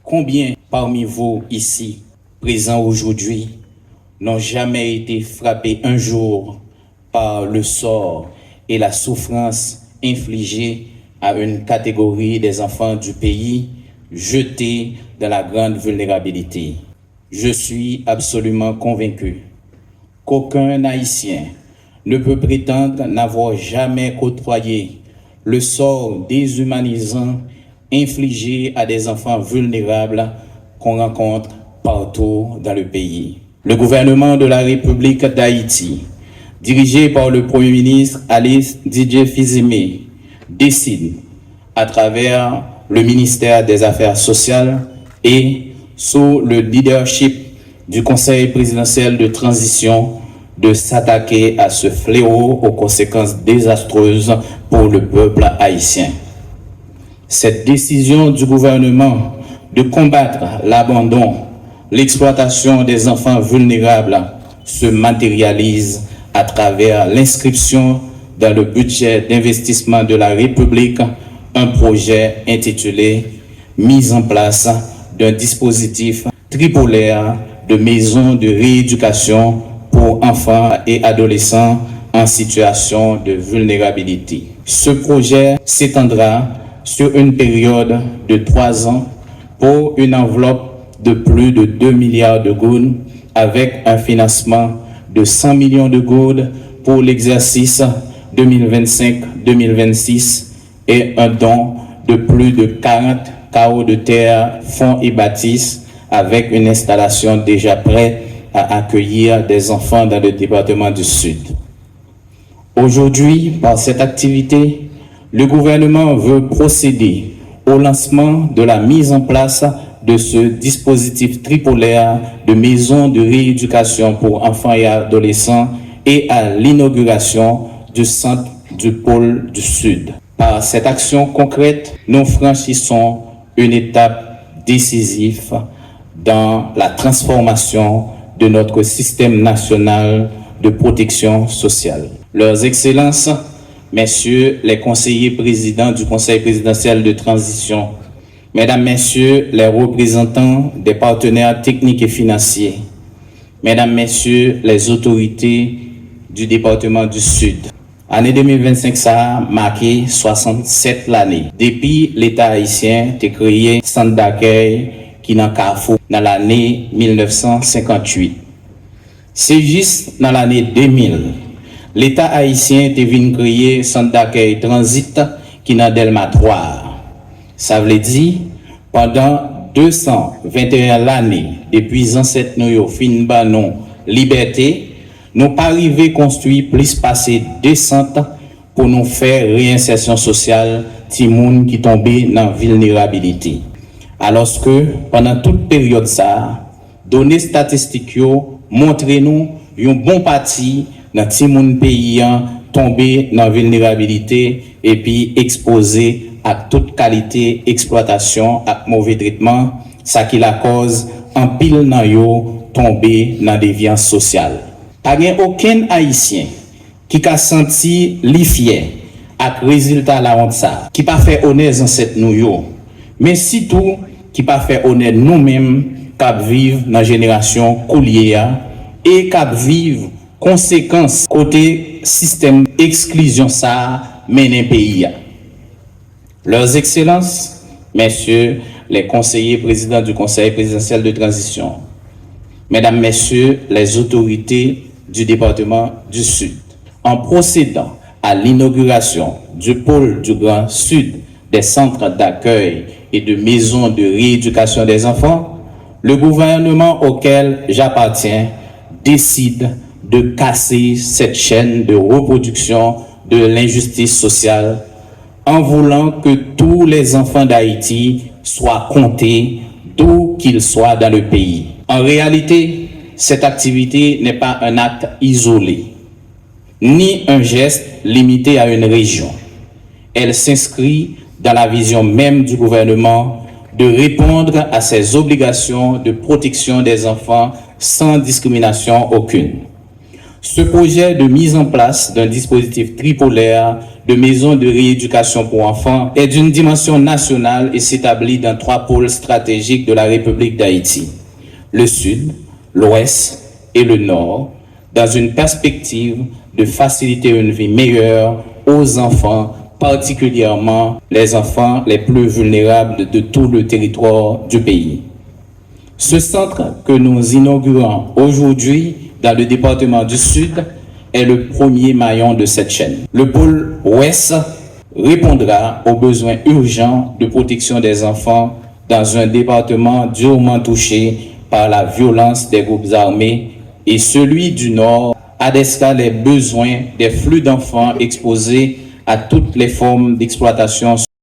Combien parmi vous ici, présents aujourd'hui, n'ont jamais été frappés un jour par le sort et la souffrance infligée à une catégorie des enfants du pays jetés dans la grande vulnérabilité? Je suis absolument convaincu qu'aucun Haïtien ne peut prétendre n'avoir jamais côtoyé le sort déshumanisant infligé à des enfants vulnérables qu'on rencontre partout dans le pays. Le gouvernement de la République d'Haïti, dirigé par le Premier ministre Alice Didier Fizimé, décide, à travers le ministère des Affaires sociales et sous le leadership du Conseil présidentiel de transition, de s'attaquer à ce fléau aux conséquences désastreuses pour le peuple haïtien. Cette décision du gouvernement de combattre l'abandon, l'exploitation des enfants vulnérables se matérialise à travers l'inscription dans le budget d'investissement de la République un projet intitulé « Mise en place d'un dispositif tripolaire de maisons de rééducation pour enfants et adolescents en situation de vulnérabilité ». Ce projet s'étendra sur une période de 3 ans pour une enveloppe de plus de 2 milliards de gourdes avec un financement de 100 millions de gourdes pour l'exercice 2025-2026 et un don de plus de 40 carreaux de terre, fonds et bâtisses avec une installation déjà prête à accueillir des enfants dans le département du Sud. Aujourd'hui, par cette activité, le gouvernement veut procéder au lancement de la mise en place de ce dispositif tripolaire de maisons de rééducation pour enfants et adolescents et à l'inauguration du centre du pôle du Sud. Par cette action concrète, nous franchissons une étape décisive dans la transformation de notre système national de protection sociale. Leurs Excellences, Messieurs les conseillers présidents du Conseil présidentiel de transition, Mesdames, Messieurs les représentants des partenaires techniques et financiers, Mesdames, Messieurs les autorités du département du Sud. Année 2025, ça a marqué 67 l'année. Depuis l'État haïtien a créé centre d'accueil qui n'a Carrefour dans l'année 1958. C'est juste dans l'année 2000. L'État haïtien est venu créer centre d'accueil transit qui n'a Delma 3. Ça veut dire, pendant 221 l'année, depuis ancêtre nous fin banon liberté, nous pas arrivé construire plus passé 200 pour nous faire réinsertion sociale timoun qui tombé dans vulnérabilité. Alors que pendant toute période ça, données statistiques montrent nous un bon parti dans timoun pays tombé dans vulnérabilité et puis exposé à toute qualité exploitation à mauvais traitement, ça qui la cause en pile nan yo tombé dans déviance sociale. Pas aucun haïtien qui a senti li fier avec résultat la honte ça, qui pas fait honneur en cette nou yo, mais surtout qui pas fait honneur nous-mêmes qui vivent dans génération coulier et qui vivent conséquences côté système exclusion ça mène pays. Leurs Excellences, Messieurs les conseillers présidents du Conseil présidentiel de transition, Mesdames, Messieurs les autorités du département du Sud, en procédant à l'inauguration du pôle du Grand Sud des centres d'accueil et de maisons de rééducation des enfants, le gouvernement auquel j'appartiens décide de casser cette chaîne de reproduction de l'injustice sociale en voulant que tous les enfants d'Haïti soient comptés d'où qu'ils soient dans le pays. En réalité, cette activité n'est pas un acte isolé, ni un geste limité à une région. Elle s'inscrit dans la vision même du gouvernement de répondre à ses obligations de protection des enfants sans discrimination aucune. Ce projet de mise en place d'un dispositif tripolaire de maisons de rééducation pour enfants est d'une dimension nationale et s'établit dans 3 pôles stratégiques de la République d'Haïti, le Sud, l'Ouest et le Nord, dans une perspective de faciliter une vie meilleure aux enfants, particulièrement les enfants les plus vulnérables de tout le territoire du pays. Ce centre que nous inaugurons aujourd'hui dans le département du Sud est le premier maillon de cette chaîne. Le pôle Ouest répondra aux besoins urgents de protection des enfants dans un département durement touché par la violence des groupes armés, et celui du Nord adressera les besoins des flux d'enfants exposés à toutes les formes d'exploitation